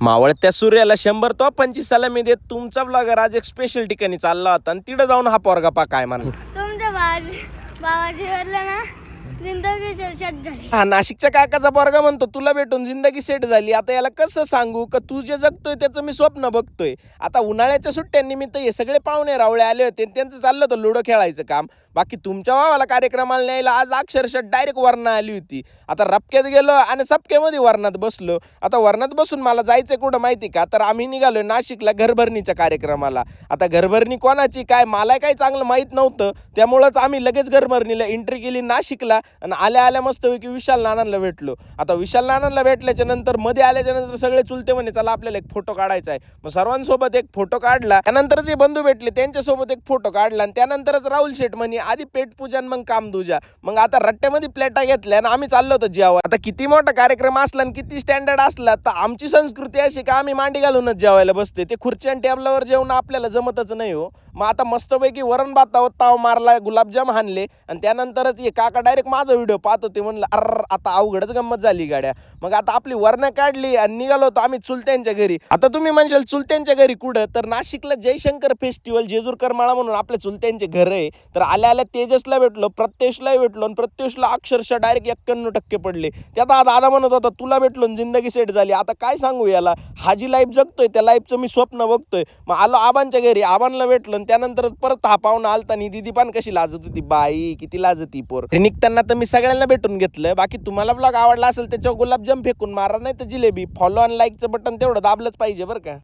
मावळत्या सूर्याला 100 तो 25 सलामी देत तुमचा व्लॉगर आज एक स्पेशल ठिकाणी चालला होता आणि तिथं जाऊन हा पोरगा पा काय म्हणला. तुमच्या बाबाजी वरला ना जिंदगी सेट झाली. हा नाशिकच्या काकाचा पोरगा म्हणतो तुला भेटून जिंदगी सेट झाली. आता याला कसं सांगू का तू जे जगतोय त्याचं मी स्वप्न बघतोय. आता उन्हाळ्याच्या सुट्ट्यांनिमित्त हे सगळे पाहुणे रावळे आले होते त्यांचं चाललं होतं लुडो खेळायचं काम. बाकी तुमच्या भावाला कार्यक्रमाला न्यायला आज अक्षरशः डायरेक्ट वरना आली होती. आता रपक्यात गेलो आणि सपक्यामध्ये वरणात बसलो. आता वरणात बसून मला जायचं कुठं माहिती का, तर आम्ही निघालोय नाशिकला घरभरणीच्या कार्यक्रमाला. आता घरभरणी कोणाची काय मला काही चांगलं माहीत नव्हतं, त्यामुळंच आम्ही लगेच घरभरणीला एंट्री केली नाशिकला आणि आल्या आल्या मस्तपैकी विशाल नानांना भेटलो. आता विशाल नानांना भेटल्याच्या नंतर मध्ये आल्याच्या नंतर सगळे चुलते म्हणे चला आपल्याला एक फोटो काढायचा आहे. मग सर्वांसोबत एक फोटो काढला. त्यानंतर जे बंधू भेटले त्यांच्यासोबत एक फोटो काढला आणि त्यानंतरच राहुल शेठ म्हणे आधी पेट पूजन मग काम दुजा. मग आता रट्ट्यामध्ये प्लेटा घेतल्या आणि आम्ही चाललो होतो जेवायला. आता किती मोठा कार्यक्रम असला आणि किती स्टँडर्ड असला तर आमची संस्कृती अशी का आम्ही मांडी घालूनच जेवायला बसते. ते खुर्ची आणि टेबलावर जेवण आपल्याला जमतच नाही हो. मग आता मस्तपैकी वरण भातावर ताव मारला, गुलाबजाम हाणले आणि त्यानंतरच ये काका डायरेक्ट माझा व्हिडिओ पाहत होते. म्हणलं अर आता अवघडच गंमत झाली गाड्या. मग आता आपली वरणं काढली आणि निघालो होतो आम्ही चुलत्यांच्या घरी. आता तुम्ही म्हणशाल चुलत्यांच्या घरी कुठं, तर नाशिकला जयशंकर फेस्टिवल जेजूरकर माळा म्हणून आपल्या चुलत्यांचे घर आहे. तर आल्या आल्या तेजसला भेटलो, प्रत्युषला भेटलो आणि प्रत्युषला अक्षरशः डायरेक्ट 91% पडले. त्यात दादा म्हणत होता तुला भेटलो जिंदगी सेट झाली. आता काय सांगू याला, हा जी लाईफ जगतोय त्या लाईफचं मी स्वप्न बघतोय. मग आलो आबांच्या घरी, आबांना भेटलो आणि त्यानंतर परत हा पाहुणा आलता आणि दिदी पण कशी लाजत होती, बाई किती लाजती पोर. निघताना तर मी सगळ्यांना भेटून घेतलं. बाकी तुम्हाला व्लॉग आवडला असेल त्याच्यावर गुलाबजाम फेकून मारा, नाही तर जिलेबी. फॉलो आणि लाईकचं बटन तेवढं दाबलंच पाहिजे बरं का.